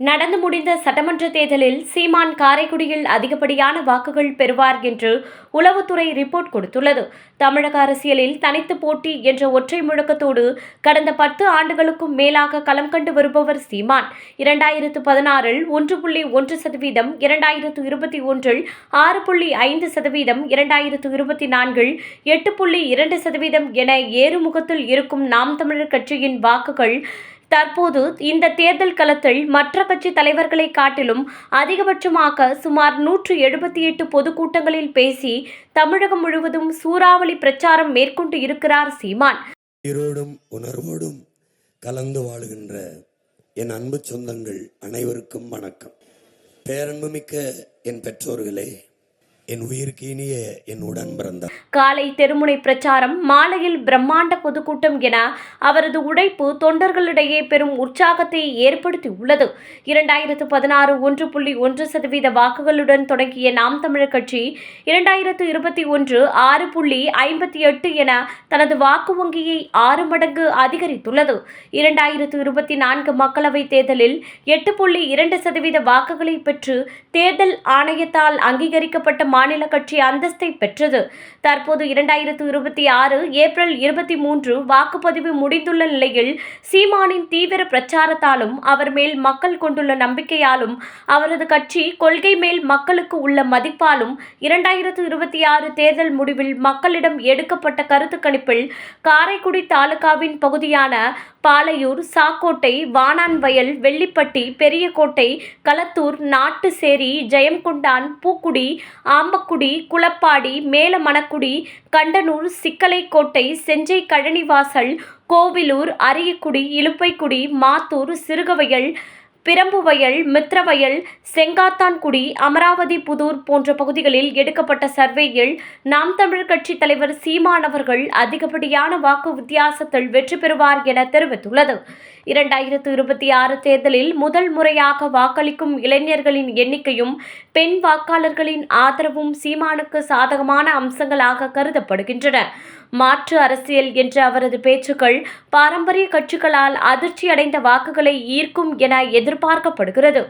நடந்து முடிந்த சட்டமன்ற தேர்தலில் சீமான் காரைக்குடியில் அதிகப்படியான வாக்குகள் பெறுவார் என்று உளவுத்துறை ரிப்போர்ட் கொடுத்துள்ளது. தமிழக அரசியலில் தனித்து போட்டி என்ற ஒற்றை முழக்கத்தோடு கடந்த 10 ஆண்டுகளுக்கும் மேலாக களம் கண்டு வருபவர் சீமான். 2016 1.1%, 2021 6.5%, 2024 8.2% என ஏறுமுகத்தில் இருக்கும் நாம் தமிழர் கட்சியின் வாக்குகள் தற்போது இந்த தேர்தல் களத்தில் மற்ற கட்சி தலைவர்களை காட்டிலும் அதிகபட்சமாக சுமார் 178 பொதுக்கூட்டங்களில் பேசி தமிழகம் முழுவதும் சூறாவளி பிரச்சாரம் மேற்கொண்டு இருக்கிறார் சீமான். உயிரோடும் உணர்வோடும் கலந்து வாழுகின்ற என் அன்பு சொந்தங்கள் அனைவருக்கும் வணக்கம். பேரன்புமிக்க என் பெற்றோர்களே, என் உயிருக்கு இனிய என் உடன் பிறந்த காலை தெருமுனை பிரச்சாரம், மாலையில் பிரம்மாண்ட பொதுக்கூட்டம் என அவரது உழைப்பு தொண்டர்களிடையே பெரும் உற்சாகத்தை ஏற்படுத்தியுள்ளது. 2016 1.1% வாக்குகளுடன் தொடங்கிய நாம் தமிழர் கட்சி 2021 6.58 என தனது வாக்கு வங்கியை 6 மடங்கு அதிகரித்துள்ளது. 2024 மக்களவைத் தேர்தலில் 8.2% வாக்குகளை பெற்று தேர்தல் ஆணையத்தால் அங்கீகரிக்கப்பட்ட மாநில கட்சி அந்தஸ்தை பெற்றது. தற்போது 2026 ஏப்ரல் 23 வாக்குப்பதிவு முடிந்துள்ள நிலையில் சீமானின் தீவிர பிரச்சாரத்தாலும் அவர் மேல் மக்கள் கொண்டுள்ள நம்பிக்கையாலும் அவரது கட்சி கொள்கை மேல் மக்களுக்கு உள்ள மதிப்பாலும் 2026 தேர்தல் முடிவில் மக்களிடம் எடுக்கப்பட்ட கருத்து கணிப்பில் காரைக்குடி தாலுகாவின் பகுதியான பாலையூர், சாக்கோட்டை, வானான்வயல், வெள்ளிப்பட்டி, பெரியகோட்டை, களத்தூர், நாட்டுசேரி, ஜெயங்கொண்டான், பூக்குடி, ஆம்பக்குடி, குளப்பாடி, மேலமணக்குடி, கண்டனூர், சிக்கலைக்கோட்டை, செஞ்சை கழனிவாசல், கோவிலூர், அரியக்குடி, இலுப்பைக்குடி, மாத்தூர், சிறுகவயல், பிரம்புவயல், மித்ரவயல், செங்காத்தான்குடி, அமராவதி புதூர் போன்ற பகுதிகளில் எடுக்கப்பட்ட சர்வேயில் நாம் தமிழர் கட்சி தலைவர் சீமான் அவர்கள் அதிகப்படியான வாக்கு வித்தியாசத்தில் வெற்றி பெறுவார் என தெரிவித்துள்ளது. 2026 தேர்தலில் முதல் முறையாக வாக்களிக்கும் இளைஞர்களின் எண்ணிக்கையும் பெண் வாக்காளர்களின் ஆதரவும் சீமானுக்கு சாதகமான அம்சங்களாக கருதப்படுகின்றன. மாற்று அரசியல் என்ற அவரது பேச்சுக்கள் பாரம்பரிய கட்சிகளால் அதிர்ச்சி அடைந்த வாக்குகளை ஈர்க்கும் என எதிர்பார்க்கப்படுகிறது.